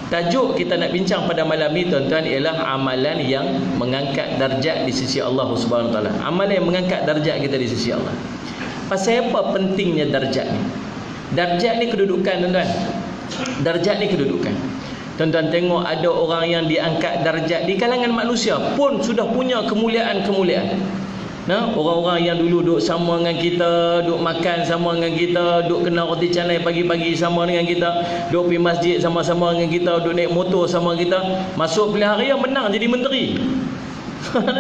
Tajuk kita nak bincang pada malam ni tuan-tuan ialah amalan yang mengangkat darjat di sisi Allah Subhanahu Wa Taala. Amalan yang mengangkat darjat kita di sisi Allah. Pasal apa pentingnya darjat ni? Darjat ni kedudukan tuan-tuan. Darjat ni kedudukan. Tuan-tuan tengok ada orang yang diangkat darjat di kalangan manusia pun sudah punya kemuliaan-kemuliaan. Nah, orang-orang yang dulu duduk sama dengan kita, duduk makan sama dengan kita, duduk kena roti canai pagi-pagi sama dengan kita, duduk pergi masjid sama-sama dengan kita, duduk naik motor sama dengan kita, masuk pilihan raya menang jadi menteri.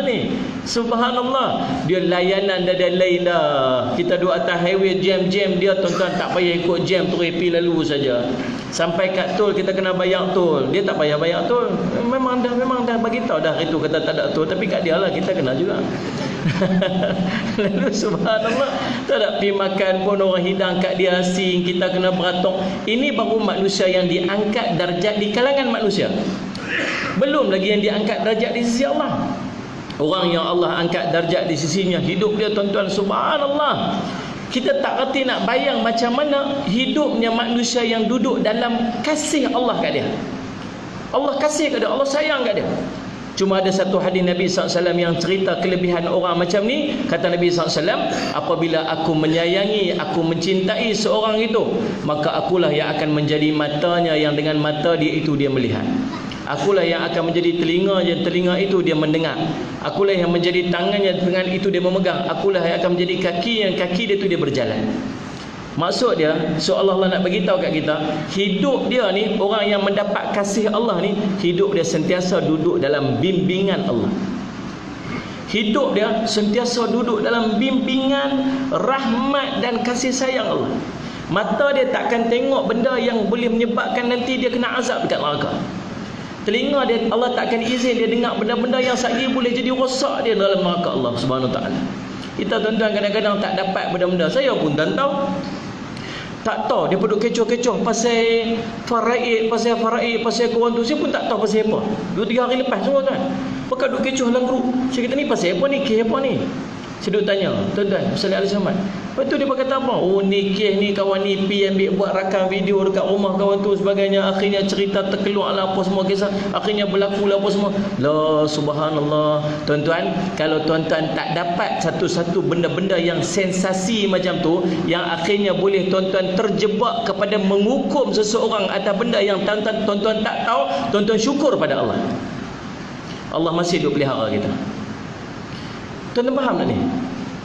Ni subhanallah, dia layanan dah lain dah. Kita duduk atas highway jam-jam dia tuan-tuan tak payah ikut jam tu, pi lalu saja. Sampai kat tol kita kena bayar tol, dia tak payah bayar tol. Memang dah bagi tahu dah itu kata tak ada tol, tapi kat dia lah kita kena juga. Lalu subhanallah, tak ada pergi makan pun orang hidang kat dia asing, kita kena beratok. Ini baru manusia yang diangkat darjat di kalangan manusia. Belum lagi yang diangkat darjat di sisi Allah. Orang yang Allah angkat darjat di sisinya, hidup dia tuan-tuan subhanallah, kita tak reti nak bayang macam mana hidupnya manusia yang duduk dalam kasih Allah kat dia. Allah kasih kat dia, Allah sayang kat dia. Cuma ada satu hadis Nabi SAW yang cerita kelebihan orang macam ni. Kata Nabi SAW, apabila aku menyayangi, aku mencintai seorang itu, maka akulah yang akan menjadi matanya, yang dengan mata dia itu dia melihat. Akulah yang akan menjadi telinganya, telinga itu dia mendengar. Akulah yang menjadi tangannya, tangan itu dia memegang. Akulah yang akan menjadi kaki, yang kaki dia itu dia berjalan. Maksud dia, seolah-olah nak bagi tahu kat kita, hidup dia ni, orang yang mendapat kasih Allah ni, hidup dia sentiasa duduk dalam bimbingan Allah. Hidup dia sentiasa duduk dalam bimbingan, rahmat dan kasih sayang Allah. Mata dia takkan tengok benda yang boleh menyebabkan nanti dia kena azab dekat neraka. Telinga dia, Allah takkan izin dia dengar benda-benda yang satgi boleh jadi rosak dia dalam neraka Allah Subhanahu Wa Taala. Kita tuan-tuan kadang-kadang tak dapat benda-benda. Saya pun tak tahu. Tak tahu dia duduk kecoh-kecoh pasal faraid, pasal korang tu. Saya pun tak tahu pasal apa. 2-3 hari lepas semua kan. Pakai duduk kecoh dalam grup. Saya kata ni pasal apa ni? Kes apa ni? Saya duduk tanya, tuan-tuan, Salih Alaihi Samad. Lepas tu dia kata apa? Oh ni kes ni, kawan ni pi ambil buat rakam video dekat rumah kawan tu sebagainya. Akhirnya cerita terkeluar lah apa semua kisah. Akhirnya berlaku lah apa semua. La subhanallah. Tuan-tuan, kalau tuan-tuan tak dapat satu-satu benda-benda yang sensasi macam tu, yang akhirnya boleh tuan-tuan terjebak kepada menghukum seseorang atas benda yang tuan-tuan tak tahu, tuan-tuan syukur pada Allah. Allah masih duk pelihara kita. Tuan-tuan faham tak ni?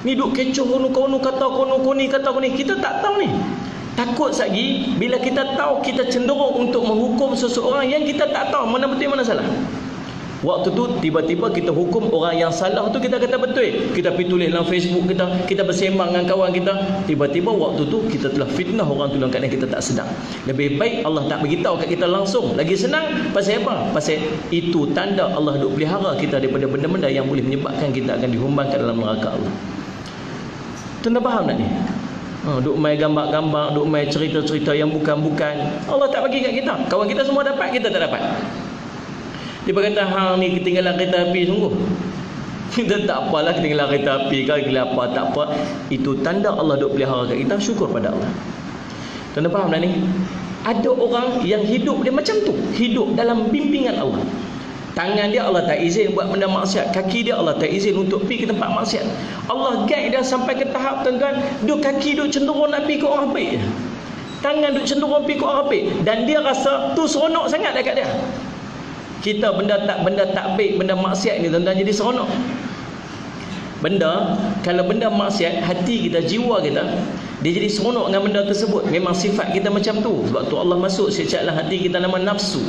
Ni duk kecoh kono-kono kata kono-koni kata koni. Kita tak tahu ni. Takut lagi bila kita tahu, kita cenderung untuk menghukum seseorang yang kita tak tahu mana betul mana salah. Waktu tu tiba-tiba kita hukum orang yang salah tu, kita kata betul. Kita pergi tulis dalam Facebook kita bersembang dengan kawan kita. Tiba-tiba waktu tu kita telah fitnah orang tu dalam keadaan kita tak sedar. Lebih baik Allah tak beritahu kat kita langsung. Lagi senang. Pasal apa? Pasal itu tanda Allah duk pelihara kita daripada benda-benda yang boleh menyebabkan kita akan dihumbankan dalam neraka Allah. Tuan-tuan faham tak ni? Duk main gambar-gambar, duk main cerita-cerita yang bukan-bukan. Allah tak bagi kat kita. Kawan kita semua dapat, kita tak dapat. Dia berkata, hang ni ketinggalan kereta api sungguh. Kita tak apalah ketinggalan kereta api ke, ketinggalan apa, tak apa. Itu tanda Allah duk pelihara kat kita, syukur pada Allah. Tuan-tuan faham tak ni? Ada orang yang hidup dia macam tu, hidup dalam bimbingan Allah. Tangan dia Allah tak izin buat benda maksiat, kaki dia Allah tak izin untuk pergi ke tempat maksiat. Allah guide dia sampai ke tahap tuan-tuan, dia kaki dia cenderung nak pergi ke orang baik, tangan dia cenderung pergi ke orang baik, dan dia rasa tu seronok sangat dekat dia. Kita benda tak baik, benda maksiat ni tuan-tuan jadi seronok. Kalau benda maksiat, hati kita, jiwa kita, dia jadi seronok dengan benda tersebut. Memang sifat kita macam tu. Sebab tu Allah masuk secaklah hati kita nama nafsu.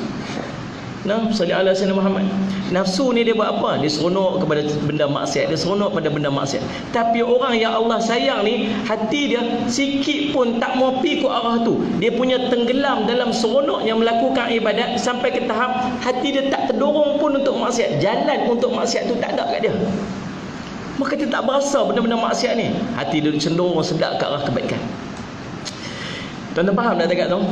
Sallallahu alaihi wasallam Muhammad. Nafsu ni dia buat apa? Dia seronok kepada benda maksiat, dia seronok pada benda maksiat. Tapi orang yang Allah sayang ni, hati dia sikit pun tak mau pergi ke arah tu. Dia punya tenggelam dalam seronoknya melakukan ibadat sampai ke tahap hati dia tak terdorong pun untuk maksiat. Jalan untuk maksiat tu tak ada kat dia. Maka dia tak berasa benda-benda maksiat ni. Hati dia cenderung sedap ke arah kebaikan. Tuan-tuan faham tak dekat tu?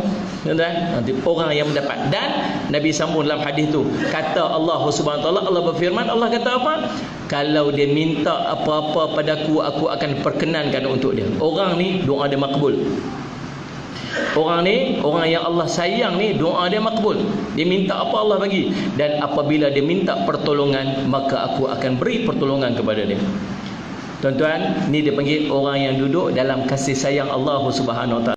Tuan-tuan, nanti orang yang mendapat. Dan Nabi sambung dalam hadis tu, kata Allah Subhanahu Wa Taala, Allah berfirman, Allah kata apa? Kalau dia minta apa-apa padaku, aku akan perkenankan untuk dia. Orang ni doa dia makbul. Orang ni, orang yang Allah sayang ni, doa dia makbul. Dia minta apa Allah bagi. Dan apabila dia minta pertolongan, maka aku akan beri pertolongan kepada dia. Tuan-tuan, ni dia panggil orang yang duduk dalam kasih sayang Allah Subhanahu Wa Taala.